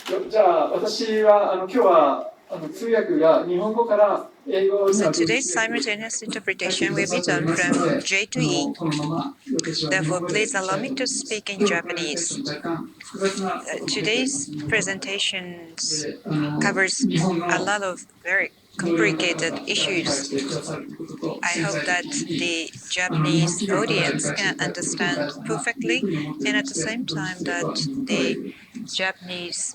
じゃあ私は今日は通訳が日本語から英語に So today's simultaneous interpretation will be done from J to E. Therefore, please allow me to speak in Japanese. Today's presentation covers a lot of very complicated issues. I hope that the Japanese audience can understand perfectly, and at the same time that the Japanese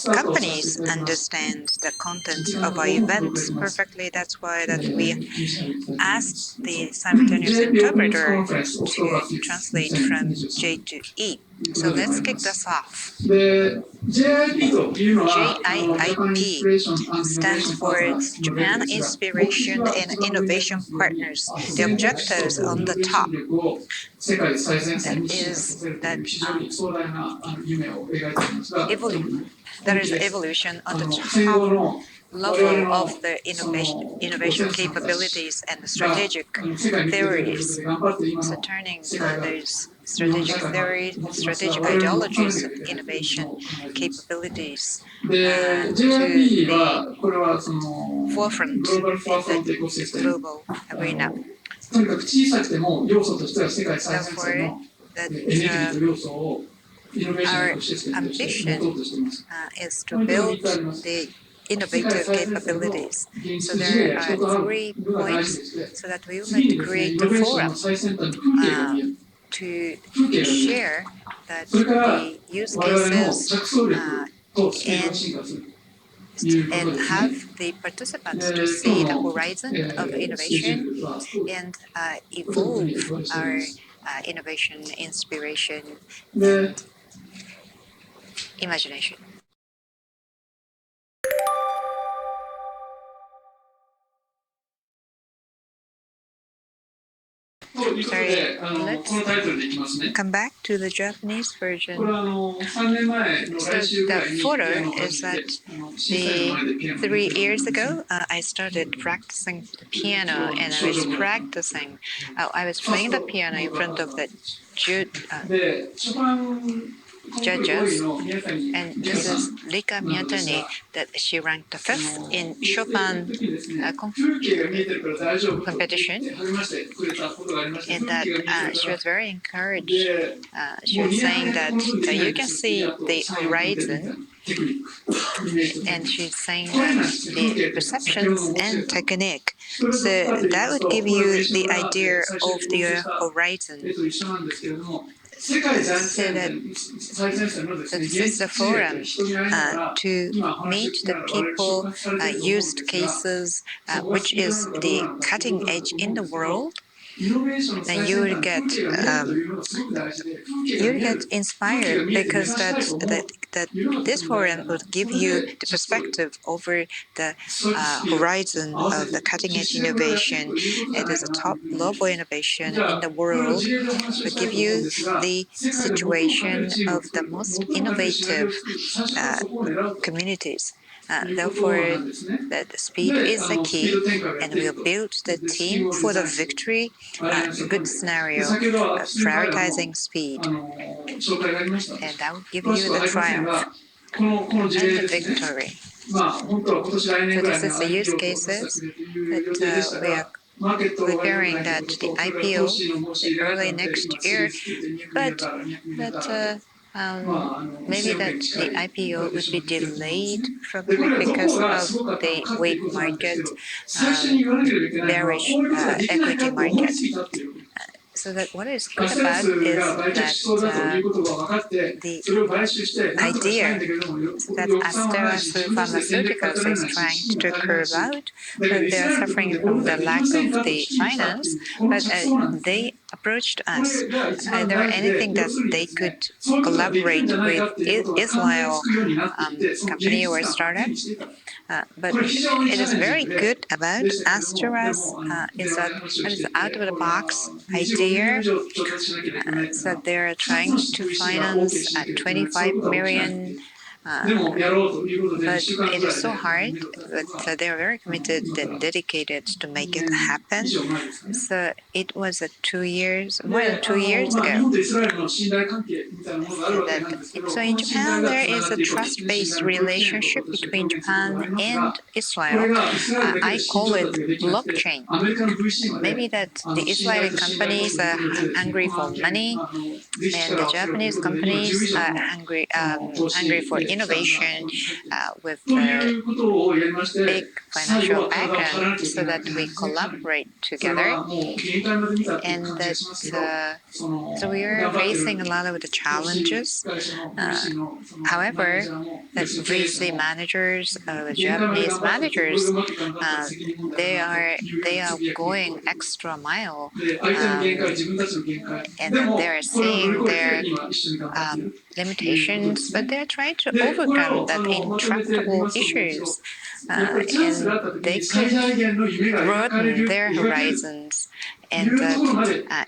companies understand the content of our events perfectly. That's why that we asked the simultaneous interpreter to translate from J to E. So let's kick this off. JIIP stands for Japan Inspiration and Innovation Partners. The objectives on the top is that there is evolution on the top level of the innovation capabilities and strategic theories. So turning those strategic theories, strategic ideologies of innovation capabilities to the forefront in the global arena. Therefore, our ambition is to build the innovative capabilities. So there are 3 points so that we would create a forum to share that the use cases and have the participants to see the horizon of innovation and evolve our innovation, inspiration, and imagination. Sorry, let's come back to the Japanese version. So the photo is that 3 years ago, I started practicing the piano, and I was playing the piano in front of the judges, and this is Rika Miyatani, that she ranked 5th in Chopin competition, and that she was very encouraged. She was saying that you can see the horizon, and she's saying that the perceptions and technique, so that would give you the idea of the horizon. So that this is the forum to meet the people, used cases, which is the cutting edge in the world. Then you will get inspired, because that this forum would give you the perspective over the horizon of the cutting edge innovation. It is a top global innovation in the world. To give you the situation of the most innovative communities. Therefore, the speed is the key, and we'll build the team for the victory. Good scenario, prioritizing speed, and that will give you the triumph and the victory. So this is the use cases that we are preparing that the IPO early next year, but maybe that the IPO would be delayed probably because of the weak market, bearish equity market. So that what is good about is that the idea that Astellas Pharmaceuticals is trying to curve out, but they are suffering from the lack of the finance, but they approached us. Is there anything that they could collaborate with Israel company or startup? But it is very good about Astellas is that it is out of the box idea. So they're trying to finance 25 million But it is so hard, but they are very committed and dedicated to make it happen. So it was more than 2 years ago. So in Japan, there is a trust-based relationship between Japan and Israel. I call it blockchain. Maybe that the Israeli companies are hungry for money, and the Japanese companies are hungry for innovation with a big financial background, so that we collaborate together. And that so we are facing a lot of the challenges. However, that VC managers, the Japanese managers, they are going extra mile, and they are seeing their limitations, but they are trying to overcome that intractable issues, and they can broaden their horizons. And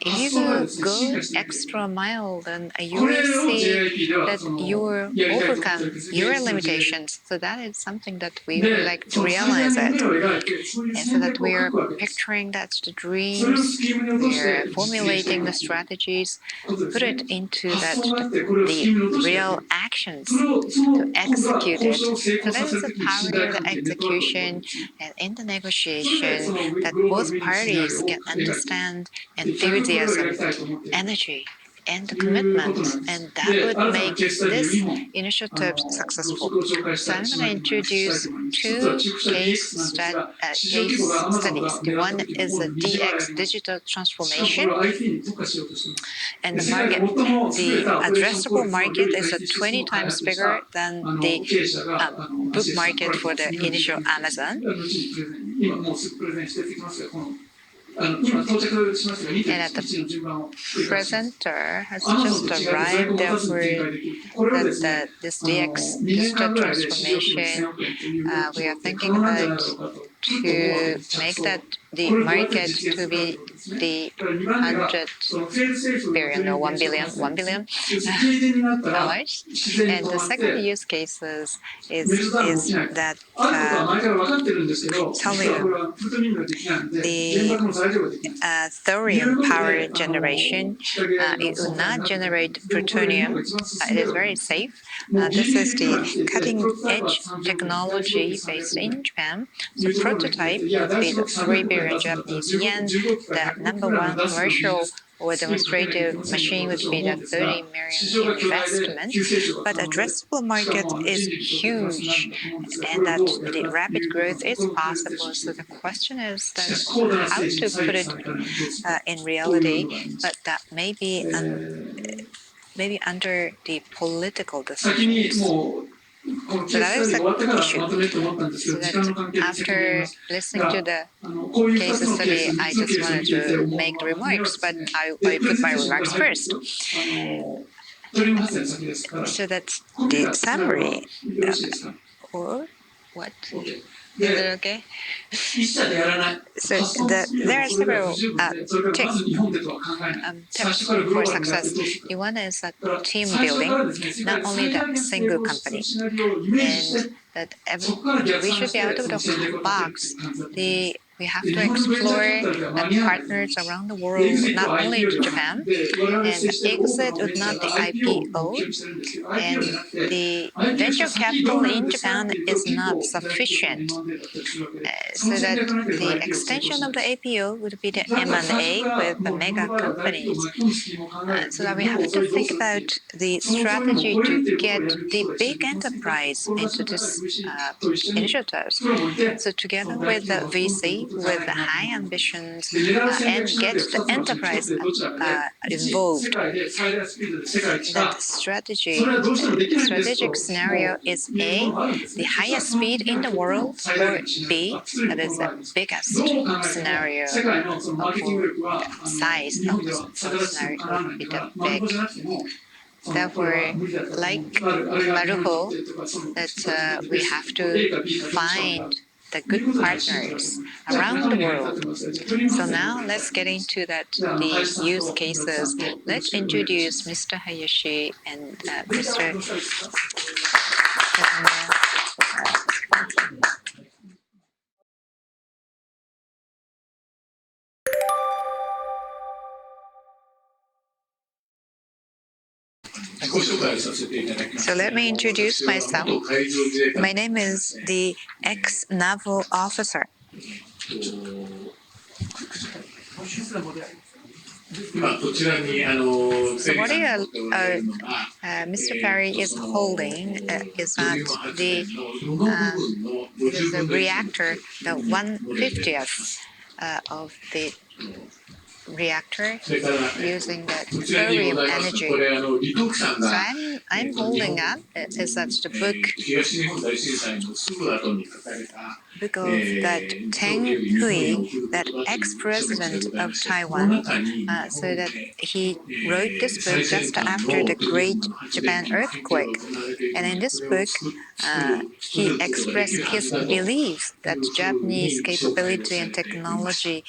if you go extra mile, then you will see that you will overcome your limitations. So that is something that we would like to realize it. And so that we are picturing that's the dreams, we are formulating the strategies, put it into that the real actions to execute it. So that is the power of the execution, and in the negotiation that both parties can understand enthusiasm, energy, and the commitment, and that would make this initiative successful. So I'm going to introduce two case studies. The one is the DX digital transformation, and the market, the addressable market is 20 times bigger than the book market for the initial Amazon. And at the presenter has just arrived, therefore that this DX digital transformation, we are thinking about to make that the market to be the 100 billion or 1 billion dollars. And the second use cases is that Thorium, the Thorium power generation, it will not generate plutonium. It is very safe. This is the cutting-edge technology based in Japan. The prototype would be the 3 billion Japanese yen. The number one commercial or demonstrative machine would be the 30 million investment, but addressable market is huge, and that the rapid growth is possible. So the question is that how to put it in reality, but that may be maybe under the political decisions. So that is the issue. So that after listening to the case study, I just wanted to make the remarks, but I put my remarks first. So that's the summary. Or what? Is it okay? So there are several tips for success. The one is team building, not only the single company, and that we should be out of the box. We have to explore partners around the world, not only to Japan. And exit would not the IPO, and the venture capital in Japan is not sufficient. So that the extension of the IPO would be the M&A with the mega companies. So that we have to think about the strategy to get the big enterprise into this initiatives. So together with the VC, with the high ambitions, and get the enterprise involved. That strategic scenario is A, the highest speed in the world, or B, that is the biggest scenario for size of the scenario would be the big. Therefore, like Maruho, that we have to find the good partners around the world. So now let's get into the use cases. Let's introduce Mr. Hayashi and Mr. So let me introduce myself. My name is the ex-naval officer. So what Mr. Perry is holding is that it is a reactor, the 1/50th of the reactor using the thorium energy. So I'm holding up is that the book of that Teng Hui, that ex-president of Taiwan, so that he wrote this book just after the Great Japan earthquake. And in this book, he expressed his belief that Japanese capability and technology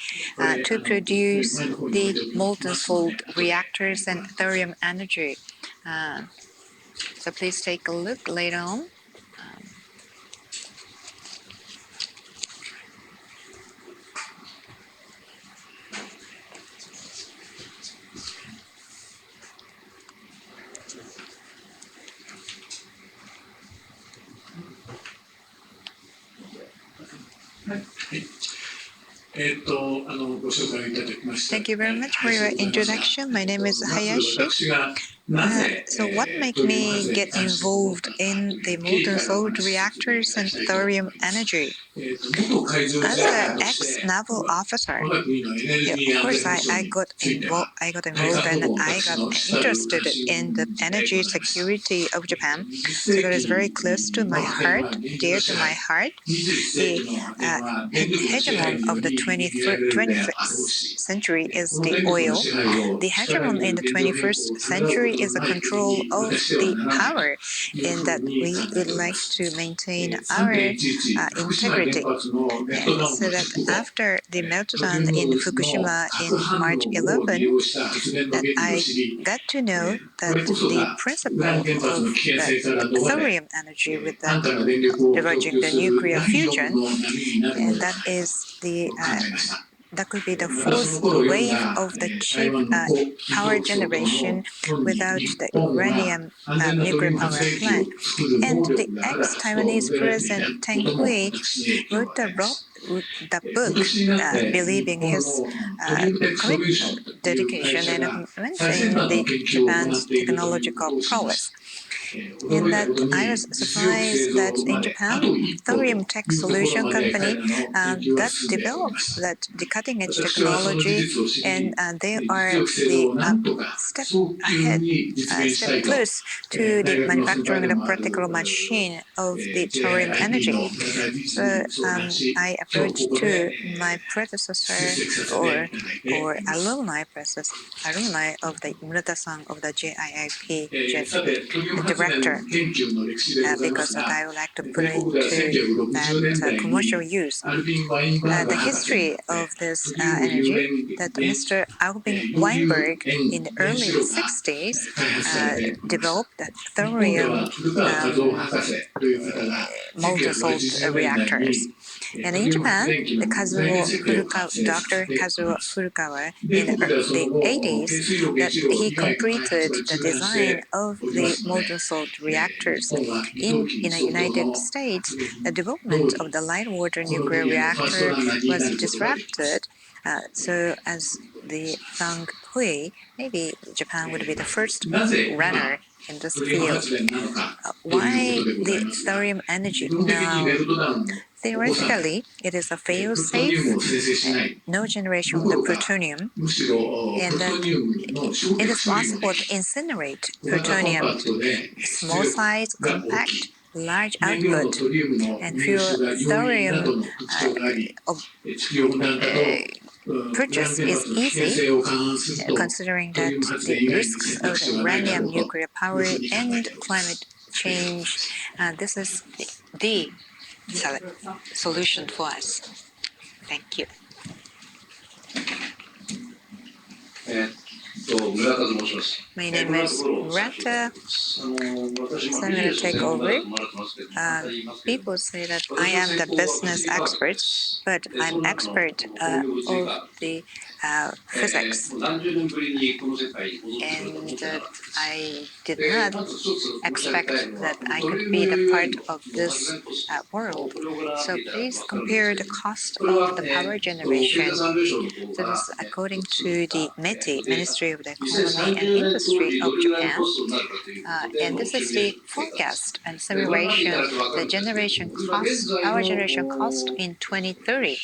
to produce the molten salt reactors and thorium energy. So please take a look later on. Thank you very much for your introduction. My name is Hayashi. So what made me get involved in the molten salt reactors and thorium energy? As an ex-naval officer, of course I got involved and I got interested in the energy security of Japan. So that is very close to my heart, dear to my heart. The hegemon of the 21st century is the oil. The hegemon in the 21st century is the control of the power, in that we would like to maintain our integrity. And so that after the meltdown in Fukushima in March 11, that I got to know that the principle of the thorium energy with that diverging the nuclear fusion, and that is the that could be the fourth wave of the cheap power generation without the uranium nuclear power plant. And the ex-Taiwanese President Teng Hui wrote the book, believing his commitment, dedication, and commitment in the Japan's technological prowess. In that, I was surprised that in Japan, Thorium Tech Solution Company that develops the cutting-edge technology, and they are the step ahead, step close to the manufacturing of the practical machine of the thorium energy. So I approached to my predecessor or alumni of the Murata-san of the JIIP director, because I would like to put it to that commercial use. The history of this energy, that Mr. Albin Weinberg in the early 60s developed the thorium molten salt reactors. And in Japan, Dr. Kazuo Furukawa in the 80s, that he completed the design of the molten salt reactors. In the United States, the development of the light water nuclear reactor was disrupted. So as the Teng Hui, maybe Japan would be the first runner in this field. Why the thorium energy now? Theoretically, it is a fail-safe, no generation of the plutonium, and that it is possible to incinerate plutonium, small size, compact, large output, and pure thorium purchase is easy, considering that the risks of the uranium nuclear power and climate change. This is the solution for us. Thank you. My name is Murata. So I'm going to take over. People say that I am the business expert, but I'm expert of the physics. And I did not expect that I could be the part of this world. So please compare the cost of the power generation. So this is according to the METI, Ministry of the Economy and Industry of Japan. And this is the forecast and simulation, the generation cost, power generation cost in 2030.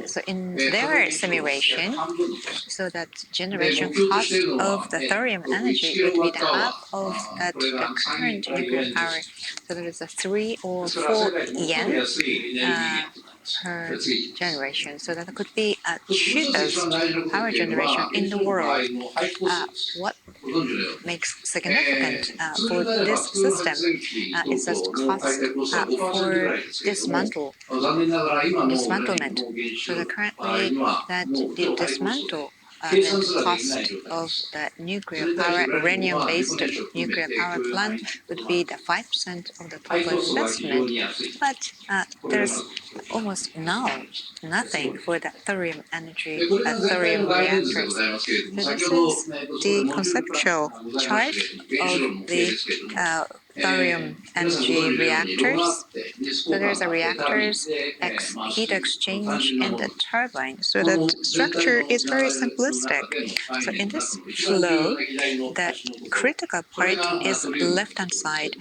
So in their simulation, so that generation cost of the thorium energy would be the half of that the current nuclear power. So there is a 3 or 4 yen per generation. So that could be the cheapest power generation in the world. What makes significant for this system is just cost for dismantlement. So the currently that the dismantlement cost of the nuclear power, uranium-based nuclear power plant would be the 5% of the total investment, but there's almost nothing for the thorium energy, thorium reactors. So this is the conceptual chart of the thorium energy reactors. So there's a reactors, heat exchange, and a turbine. So that structure is very simplistic. So in this flow, the critical part is left-hand side,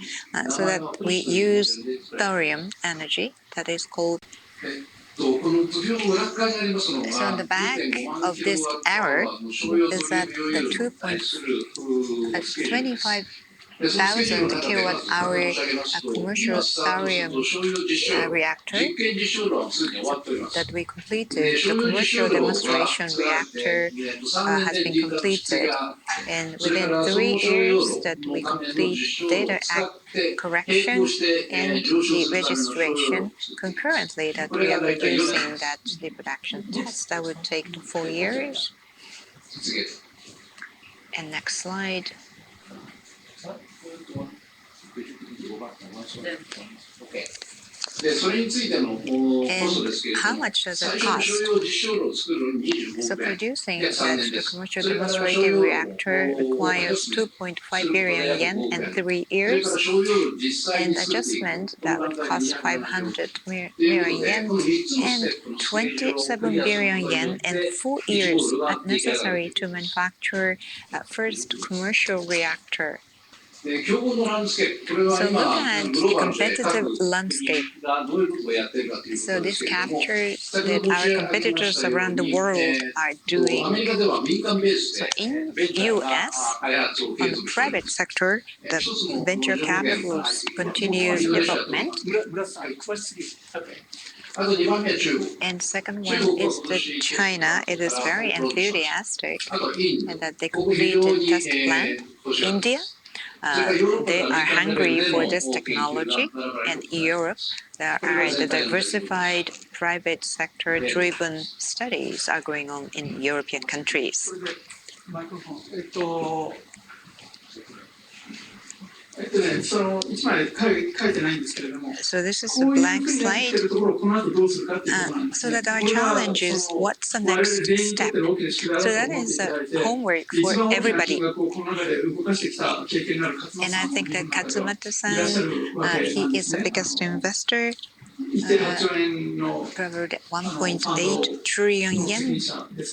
so that we use thorium energy, that is called. So on the back of this arrow is that the 25,000 kilowatt-hour commercial thorium reactor that we completed. The commercial demonstration reactor has been completed, and within 3 years that we complete data correction and the registration concurrently that we are producing that the production test that would take 4 years. And next slide. And how much does it cost? So producing the commercial demonstrative reactor requires 2.5 billion yen and 3 years, and adjustment that would cost 500 million yen and 27 billion yen and 4 years necessary to manufacture first commercial reactor. So look at the competitive landscape. So this captures that our competitors around the world are doing. So in US, on the private sector, the venture capitalists continue development. And second one is that China. It is very enthusiastic and that they completed test plant. India. They are hungry for this technology, and Europe, there are the diversified private sector-driven studies are going on in European countries. So this is a blank slide. So that our challenge is what's the next step? So that is homework for everybody. And I think that Katsumata-san, he is the biggest investor. Probably 1.8 trillion yen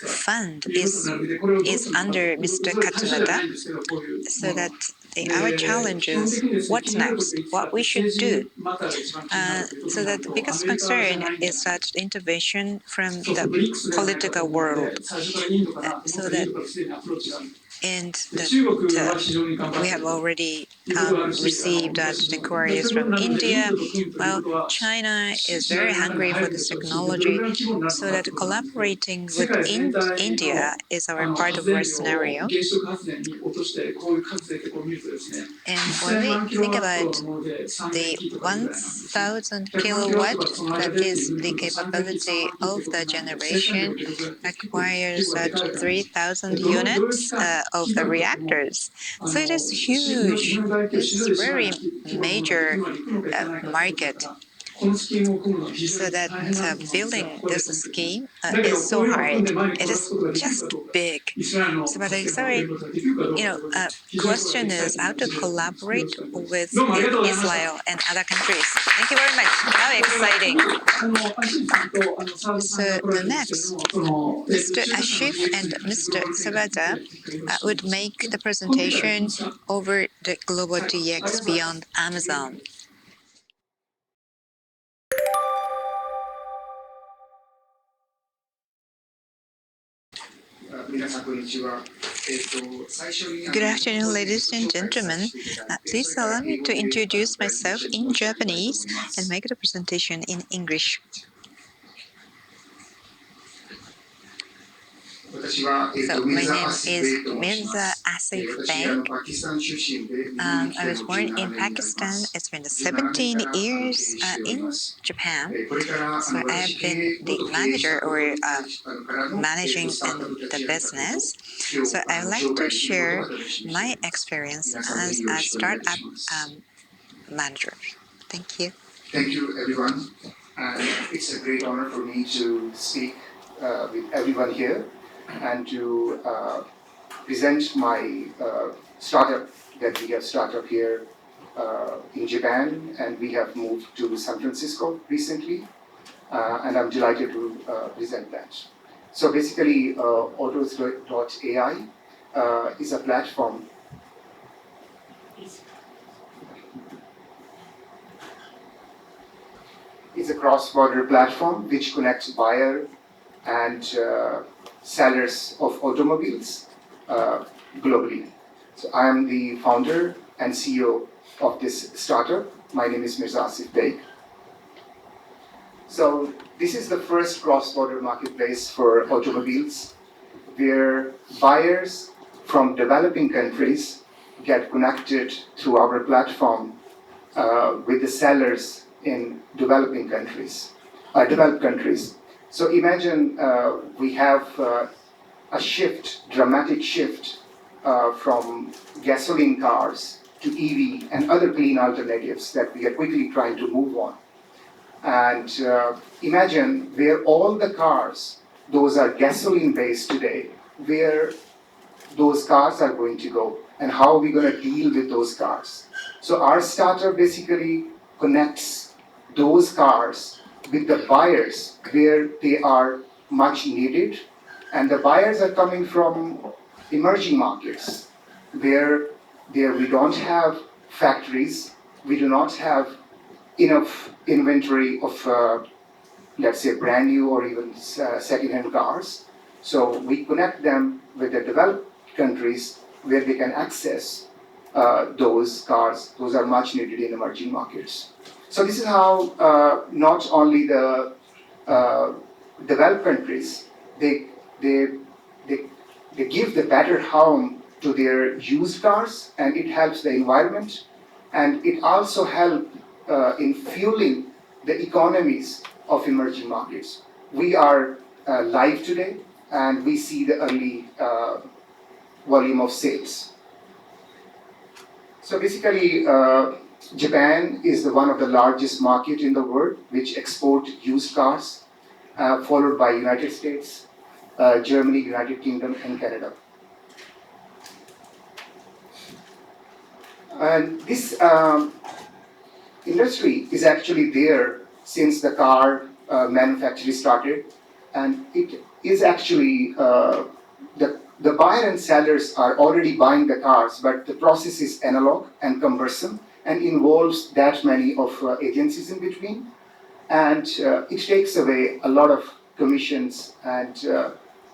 fund is under Mr. Katsumata, so that our challenge is what's next, what we should do. So that the biggest concern is that the intervention from the political world. So that And で中国は非常に頑張っ we てい have る。 already ということがあるし received inquiries from India, while China is very hungry for this technology, so that collaborating with India is our part of our scenario. 原子力発電に落としてこういう数でこう見るとですね、 And when we 1000万キロ think ワッ about トのもので3 the キロとかぐらいなんですね。 1000 100万キロワットが kilowatt その間 that で is ってい the うと3 capability 万キロ of ってこと the なんで生産量 generation ってことが結構 requires でかいから 3,000 どの units 期間 of the とかも reactors. あ So の it is 日本 huge. 大企業死ぬ It's でしない very 規模のものが major 今行くのか行かないかってことだ market. からこのスキームを組むのは非常 So に that 大変なんだと思うんですが building ここで this scheme だけど is こう so いうのを組ん hard. で前に It 転がす is ことができるか just どうか big. イスラエルの So, but 助 it's けを得 very, ることができるかどうか question is how to collaborate with どうもありがとうございました Israel and other countries. Thank you very much. How exciting. 安心するとサービスさんが So 来られ the るんですけ next, れどもその Mr. Ashif and Mr. Sabata would make the presentation over the global DX beyond Amazon. 皆さんこんにちは。Good afternoon, ladies and gentlemen. Please allow me to introduce myself in Japanese and make the presentation in English. So my name is Mirza Asif Beg. I was born in Pakistan. It's been 17 years in Japan. So I have been the manager or managing in the business. So I would like to share my experience as a startup manager. Thank you. Thank you, everyone. And it's a great honor for me to speak with everyone here and to present my startup that we have started here in Japan, and we have moved to San Francisco recently, and I'm delighted to present that. So basically, Autos.ai is a platform. It's a cross-border platform which connects buyer and sellers of automobiles globally. So I am the founder and CEO of this startup. My name is Mirza Asif Beg. So this is the first cross-border marketplace for automobiles where buyers from developing countries get connected through our platform with the sellers in developed countries. So imagine we have a shift, dramatic shift from gasoline cars to EV and other clean alternatives that we are quickly trying to move on. And imagine where all the cars, those are gasoline based today, where those cars are going to go and how are we going to deal with those cars. So our startup basically connects those cars with the buyers where they are much needed, and the buyers are coming from emerging markets where we don't have factories, we do not have enough inventory of let's say brand new or even second-hand cars. So we connect them with the developed countries where they can access those cars. Those are much needed in emerging markets. So this is how not only the developed countries, they give the better home to their used cars, and it helps the environment, and it also helps in fueling the economies of emerging markets. We are live today, and we see the early volume of sales. So basically, Japan is one of the largest market in the world which export used cars, followed by United States, Germany, United Kingdom, and Canada. And this industry is actually there since the car manufacturing started, and it is actually the buyer and sellers are already buying the cars, but the process is analog and cumbersome and involves that many of agencies in between, and it takes away a lot of commissions, and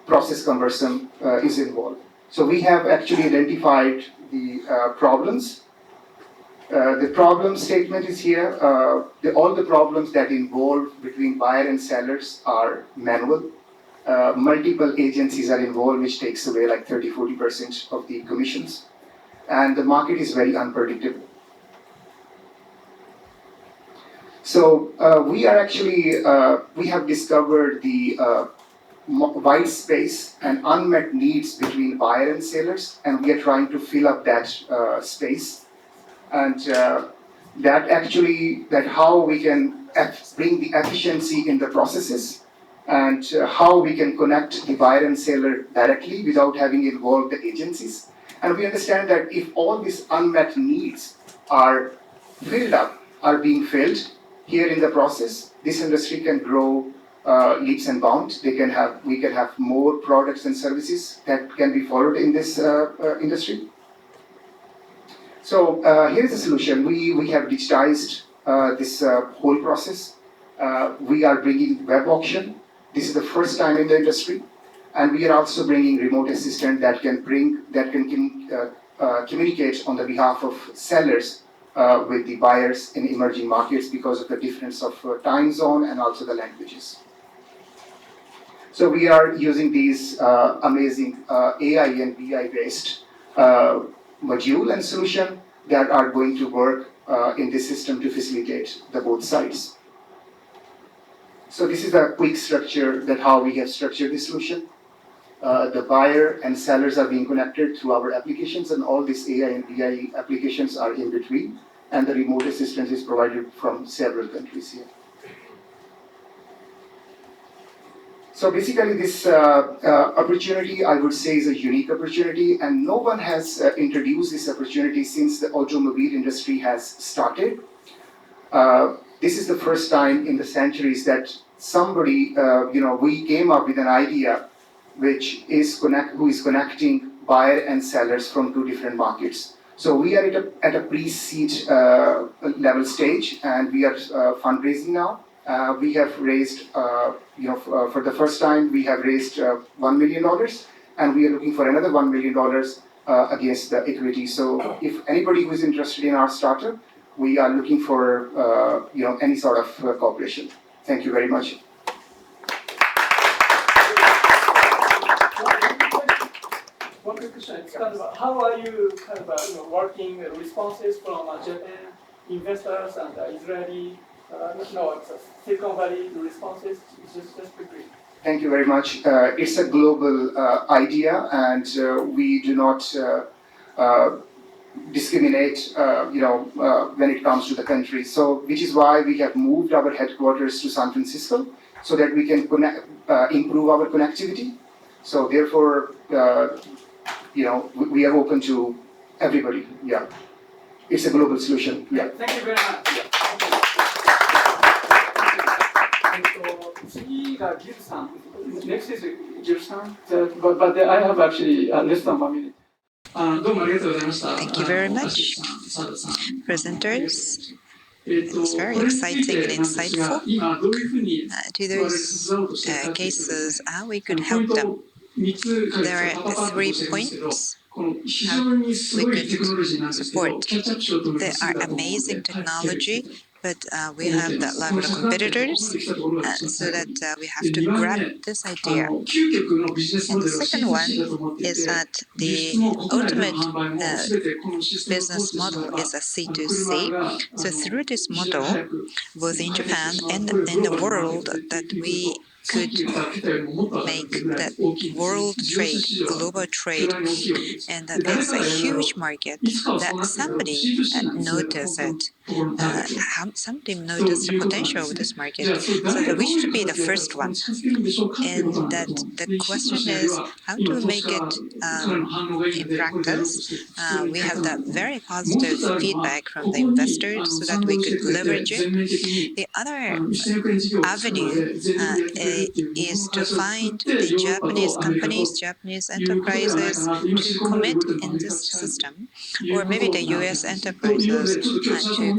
process cumbersome is involved. So we have actually identified the problems. The problem statement is here. All the problems that involve between buyer and sellers are manual. Multiple agencies are involved, which takes away like 30-40% of the commissions. And the market is very unpredictable. So we have discovered the wide space and unmet needs between buyer and sellers, and we are trying to fill up that space. And that how we can bring the efficiency in the processes, and how we can connect the buyer and seller directly without having involved the agencies. And we understand that if all these unmet needs are being filled here in the process, this industry can grow leaps and bounds. We can have more products and services that can be followed in this industry. So here's the solution. We have digitized this whole process. We are bringing web auction. This is the first time in the industry, and we are also bringing remote assistant that can communicate on the behalf of sellers with the buyers in emerging markets because of the difference of time zone and also the languages. So we are using these amazing AI and BI based module and solution that are going to work in this system to facilitate the both sides. So this is a quick structure that how we have structured this solution. The buyer and sellers are being connected through our applications, and all these AI and BI applications are in between, and the remote assistance is provided from several countries here. So basically this opportunity, I would say, is a unique opportunity, and no one has introduced this opportunity since the automobile industry has started. This is the first time in the centuries that somebody, we came up with an idea who is connecting buyer and sellers from two different markets. So we are at a pre-seed level stage, and we are fundraising now. We have raised, for the first time, we have raised $1 million, and we are looking for another $1 million against the equity. So if anybody who is interested in our startup, we are looking for any sort of cooperation. Thank you very much. One quick question. It's how are you working responses from Japan investors and Israeli, Silicon Valley responses? Just quickly. Thank you very much. It's a global idea, and we do not discriminate, when it comes to the country. So, which is why we have moved our headquarters to San Francisco, so that we can improve our connectivity. So, therefore, we are open to everybody. Yeah, it's a global solution. Yeah. Thank you very much. Yeah. 次がギルさん。Next is ギルさん。But I have actually less than 1 minute. どうもありがとうございました。Thank you very much, presenters. It's very exciting and insightful. To those cases, how we could help them. There are 3 points how we could support. They are amazing technology, but we have that level of competitors, so that we have to grab this idea. And the second one is that the ultimate business model is a C2C. So through this model, both in Japan and in the world, that we could make that world trade, global trade, and that it's a huge market that somebody noticed it. Somebody noticed the potential of this market, so that we should be the first one. And that the question is how to make it in practice. We have that very positive feedback from the investors, so that we could leverage it. The other avenue is to find the Japanese companies, Japanese enterprises to commit in this system, or maybe the US enterprises to commit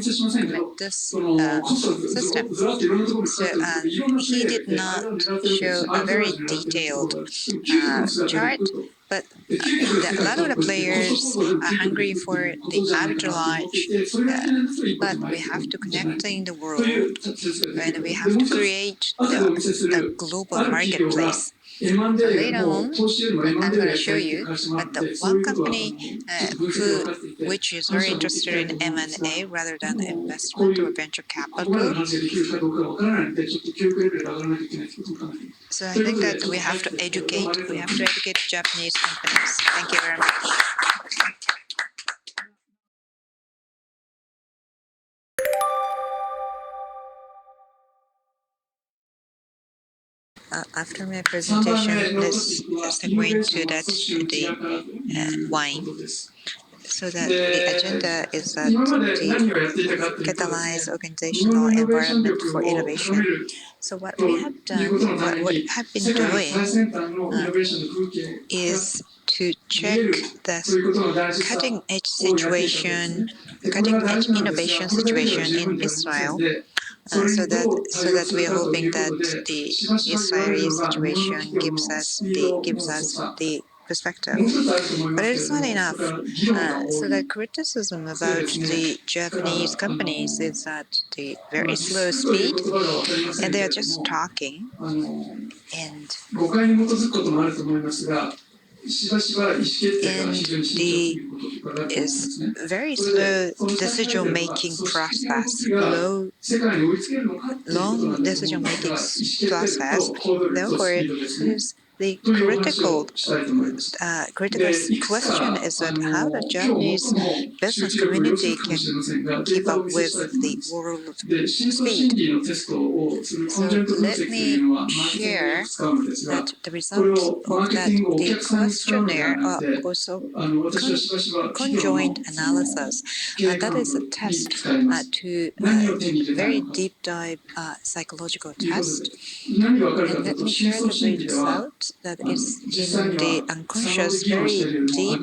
this system. So he did not show a very detailed chart, But a lot of the players are hungry for the arbitrage, but we have to connect in the world, and we have to create the global marketplace. So later on, I'm going to show you that the one company which is very interested in M&A rather than investment or venture capital. So I think that we have to educate Japanese companies. Thank you very much. After my presentation, let's segue into the wine. So that the agenda is that the Catalyze organizational environment for innovation. So what we have done, what we have been doing is to check the cutting-edge situation, cutting-edge innovation situation in Israel. So that we are hoping that the Israeli situation gives us the perspective. But it is not enough. So the criticism about the Japanese companies is at the very slow speed, and they are just talking. And is very slow decision-making process, long decision-making process. Therefore, it is the critical question is that how the Japanese business community can keep up with the world speed. So let me share that the results of that the questionnaire are also conjoined analysis. That is a test to very deep dive psychological test. And let me share the result that is in the unconscious, very deep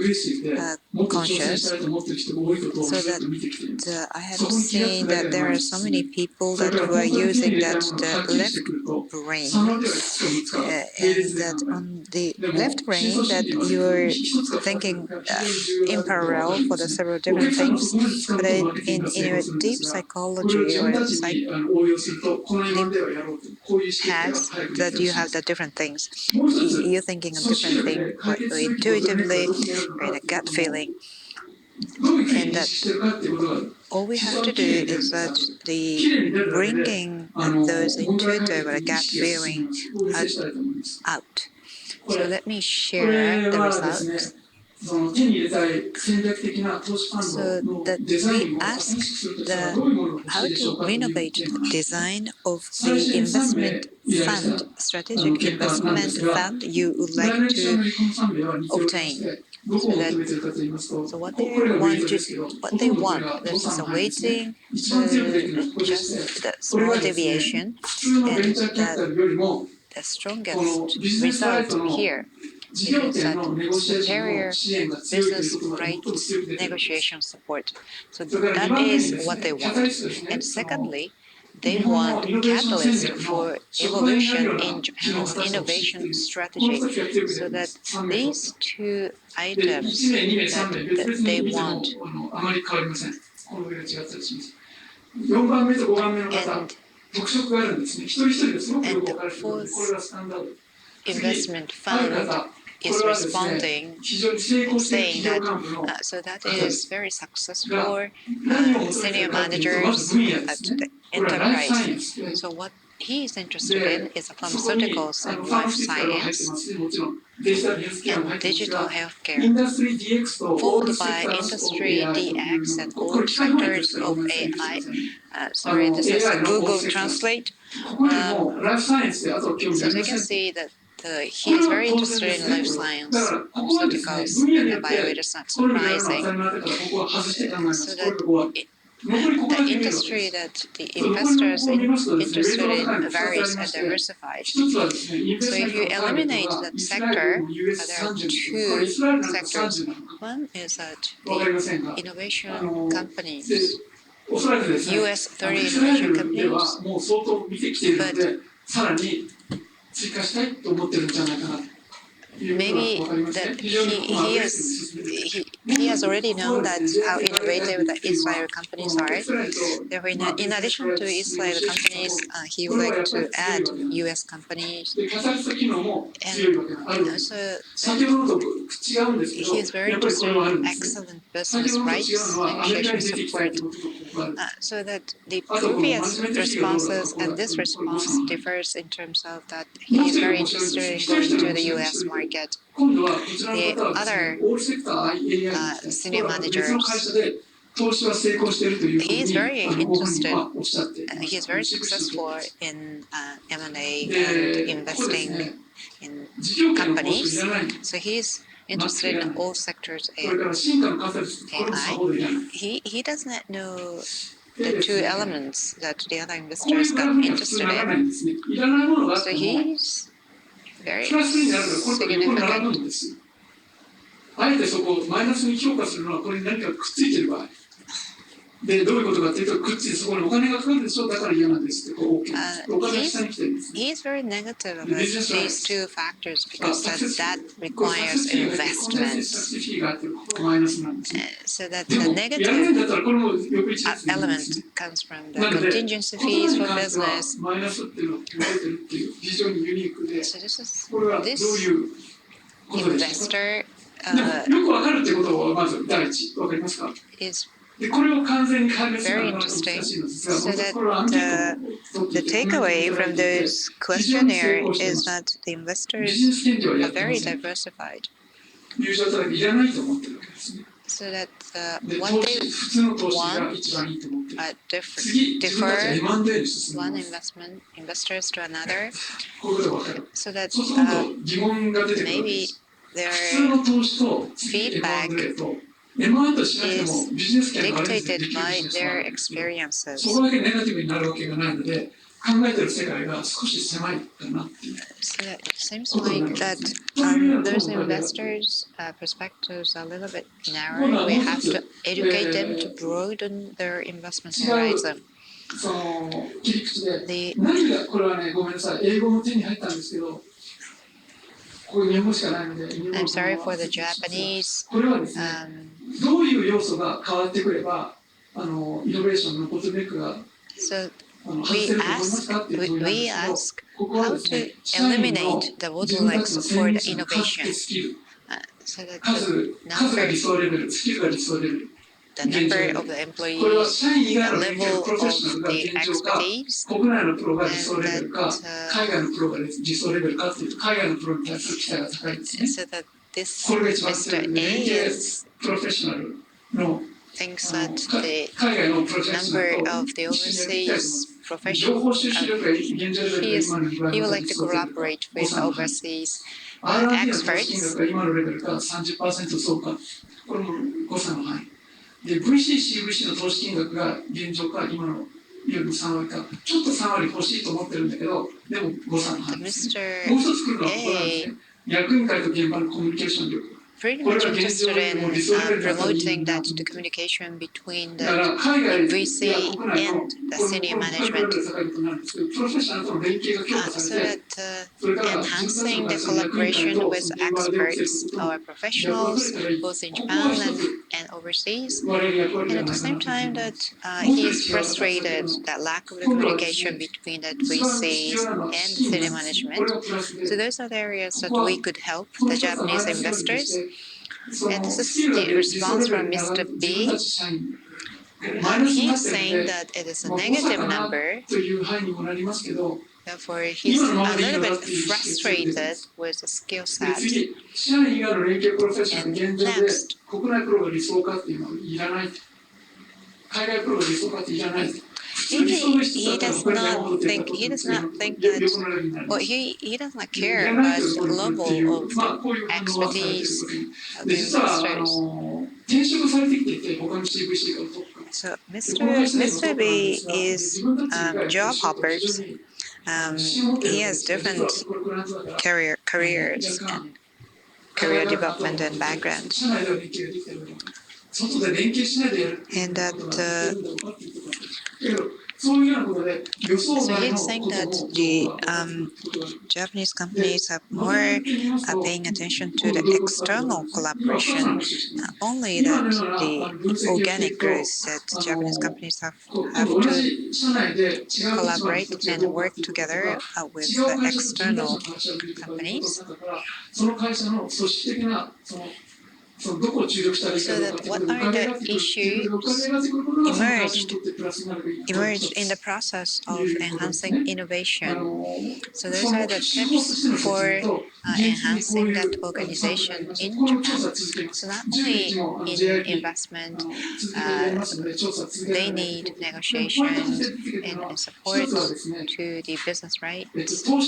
conscious, so that I have seen that there are so many people that were using that the left brain, and that on the left brain that you're thinking in parallel for the several different things, but in your deep psychology or has that you have the different things. You're thinking of different things, but intuitively or in a gut feeling. And that all we have to do is that the bringing those intuitive or gut feeling out. So let me share the results. So that we asked how to renovate the design of the investment fund, strategic investment fund you would like to obtain. So what they want, this is a weighting, just the small deviation, and the strongest result here. It is that superior business rights negotiation support. So that is what they want. And secondly, they want catalyst for evolution in Japan's innovation strategy. So that these two items that they want. And the fourth investment fund is responding, saying that so that is very successful senior managers at the enterprise. So what he is interested in is pharmaceuticals and life science and digital healthcare, followed by industry DX and all sectors of AI. Sorry, this is a Google Translate. So you can see that he is very interested in life science, pharmaceuticals, and bio. It is not surprising. So that the industry that the investors are interested in varies and diversified. So if you eliminate that sector, there are two sectors. One is that the innovation companies, US 30 innovation companies, but maybe that he has already known that how innovative the Israel companies are. Therefore, in addition to Israel companies, he would like to add U.S. companies. And also, he is very interested in excellent business rights, negotiation support, so that the previous responses and this response differs in terms of that he is very interested in going to the U.S. market. The other senior managers, he is very interested, he is very successful in M&A and investing in companies. So he is interested in all sectors of AI. He does not know the two elements that the other investors got interested in. So he's very significant. あえてそこをマイナスに評価するのはこれに何かくっついている場合でどういうことかというとくっついてそこにお金がかかるでしょだから嫌なんですってこうお金が下に来てるんです、ね。He is very negative about these two factors because that requires investment. So that the negative element comes from the contingency fees for business. So this investor is very interesting. So that the takeaway from this questionnaire is that the investors are very diversified. So that what they want differ one investors to another. So that maybe their feedback is dictated by their experiences. So it seems like that those investors' perspectives are a little bit narrow. We have to educate them to broaden their investment horizon. I'm sorry for the Japanese. どういう要素が変わってくればイノベーションのボトルネックが So we ask how to eliminate the bottlenecks for the innovation. So that the number of the employees, the level of the expertise, and so that this Mr. A thinks that the number of the overseas professionals, he would like to collaborate with overseas experts. VC、CVC の投資金額が現状か今のより3割かちょっと3割欲しいと思ってるんだけどでも誤差の範囲ですね。もう一つ来るのはここなんですね。役員会と現場のコミュニケーション力。Pretty much interested in promoting that the communication between the VC and the senior management, so that enhancing the collaboration with experts or professionals both in Japan and overseas, and at the same time that he is frustrated that lack of the communication between the VCs and the senior management. So those are the areas that we could help the Japanese investors. And this is the response from Mr. B. He is saying that it is a negative number. Therefore, he's a little bit frustrated with the skill set. And next, he does not think that, or he does not care about the level of expertise of the investors. So Mr. B is job hoppers. He has different careers and career development and background. And that So he's saying that the Japanese companies are more paying attention to the external collaboration, not only that the organic growth that Japanese companies have to collaborate and work together with the external companies. So that what are the issues emerged in the process of enhancing innovation. So those are the tips for enhancing that organization in Japan. So not only in investment, they need negotiations and support to the business rights. So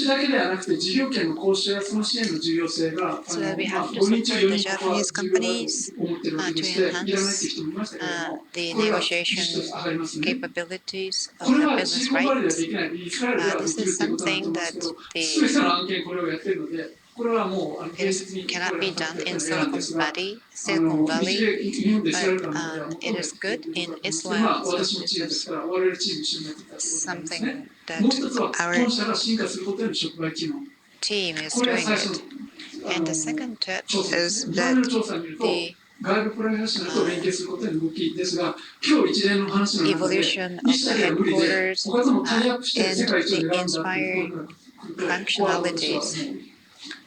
that we have to support the Japanese companies to enhance the negotiation capabilities of the business rights. This is something that it cannot be done in Silicon Valley, but it is good in Israel. So this is something that our team is doing it. And the second tip is that the evolution of the headquarters and the inspired functionalities.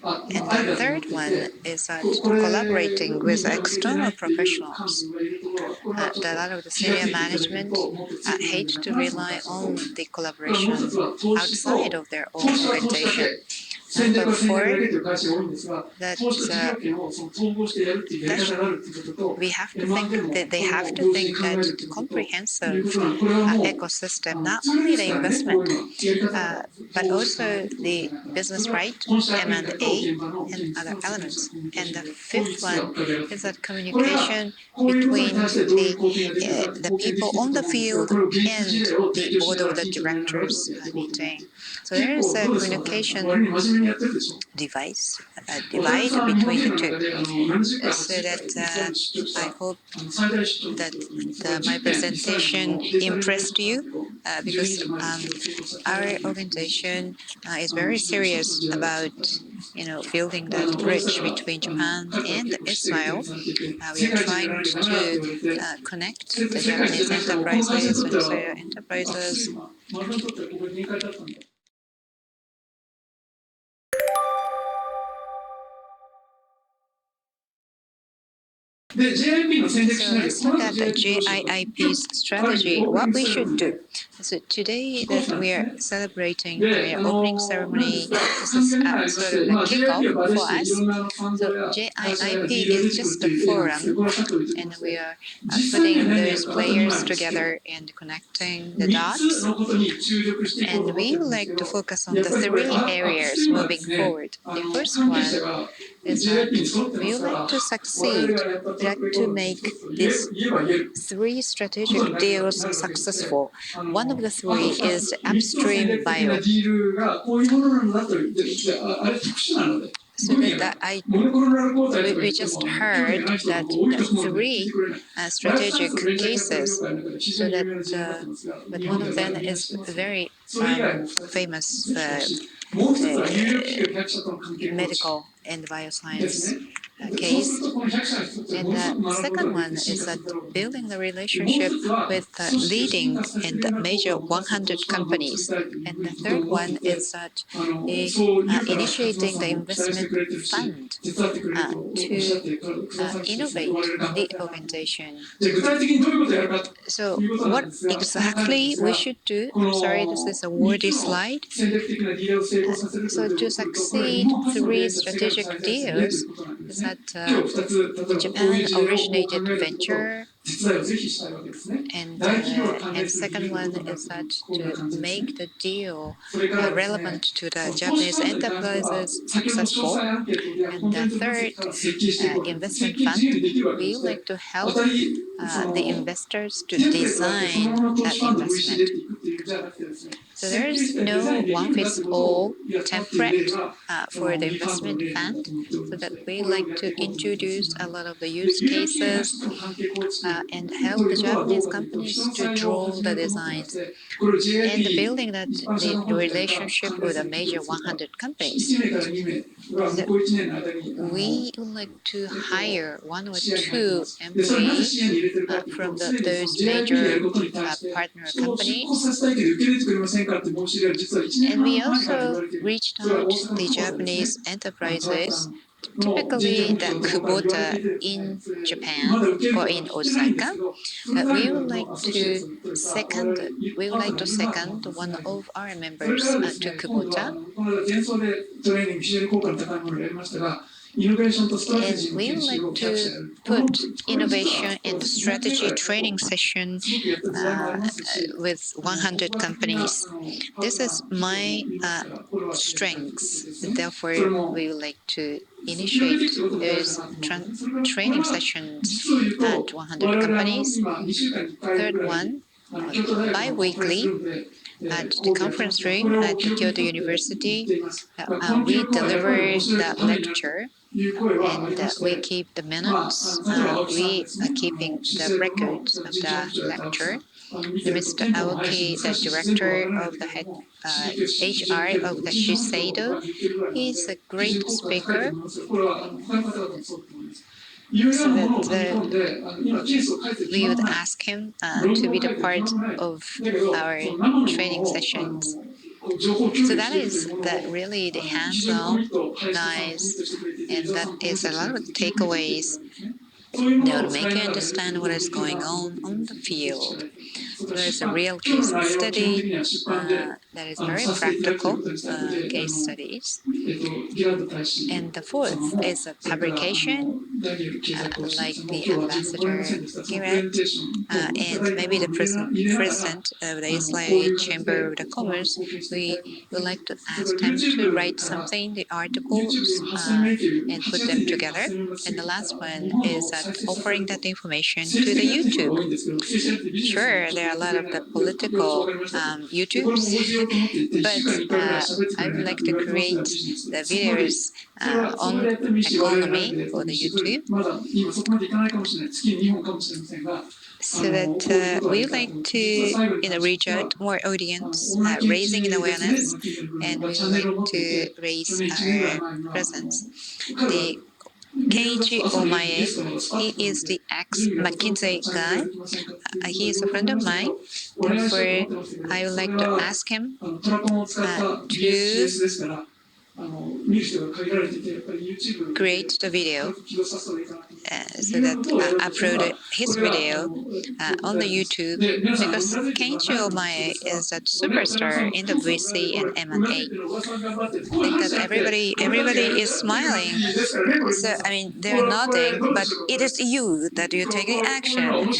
And the third one is that collaborating with external professionals. A lot of the senior management hate to rely on the collaboration outside of their own organization. Number 4, that we have to think that they have to think that the comprehensive ecosystem, not only the investment, but also the business right, M&A, and other elements. And the fifth one is that communication between the people on the field and the board of the directors meeting. So there is a communication divide between the two. So that I hope that my presentation impressed you because our organization is very serious about building that bridge between Japan and Israel. We are trying to connect the Japanese enterprises and Israeli enterprises. So let's look at the JIIP's strategy, what we should do. So today that we are celebrating the opening ceremony, this is sort of the kickoff for us. So JIIP is just a forum, and we are putting those players together and connecting the dots. And we would like to focus on the 3 areas moving forward. The first one is that we would like to succeed. We like to make these 3 strategic deals successful. One of the 3 is upstream bio. So that we just heard that the 3 strategic cases. So that, but one of them is very famous medical and bioscience case. And the second one is that building the relationship with leading and major 100 companies. And the third one is that initiating the investment fund to innovate the organization. So what exactly we should do? I'm sorry, this is a wordy slide. So to succeed 3 strategic deals is that Japan originated venture, and second one is that to make the deal relevant to the Japanese enterprises successful, and the third investment fund, we would like to help the investors to design that investment. So there is no one-fits-all template for the investment fund, so that we like to introduce a lot of the use cases and help the Japanese companies to draw the designs and building the relationship with the major 100 companies. We would like to hire 1 or 2 employees from those major partner companies. And we also reached out to the Japanese enterprises, typically the Kubota in Japan or in Osaka. We would like to second one of our members to Kubota. And we would like to put innovation and strategy training session with 100 companies. This is my strengths. Therefore, we would like to initiate those training sessions at 100 companies. Third one, bi-weekly at the conference room at Kyoto University, we deliver the lecture and we keep the minutes. We are keeping the records of the lecture. Mr. Aoki, the director of the head HR of the Shiseido, he is a great speaker. So that we would ask him to be the part of our training sessions. So that is really the hands-on, nice, and that is a lot of takeaways that will make you understand what is going on the field. There is a real case study that is very practical case studies. And the fourth is a publication, like the ambassador Garrett, and maybe the president of the Israeli Chamber of Commerce. We would like to ask them to write something, the articles, and put them together. And the last one is offering that information to the YouTube. Sure, there are a lot of the political YouTubes, but I would like to create the videos on economy for the YouTube, so that we would like to reach out more audience, raising an awareness, and we would like to raise our presence. The Keiichi Omae, he is the ex-McKinsey guy. He is a friend of mine. Therefore, I would like to ask him to create the video so that upload his video on the YouTube, because Keiichi Omae is a superstar in the VC and M&A. I think that everybody is smiling. So I mean, they're nodding, but it is you that you're taking action and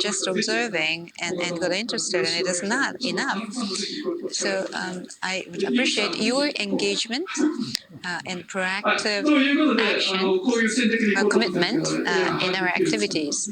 just observing and got interested, and it is not enough. So I would appreciate your engagement and proactive action or commitment in our activities.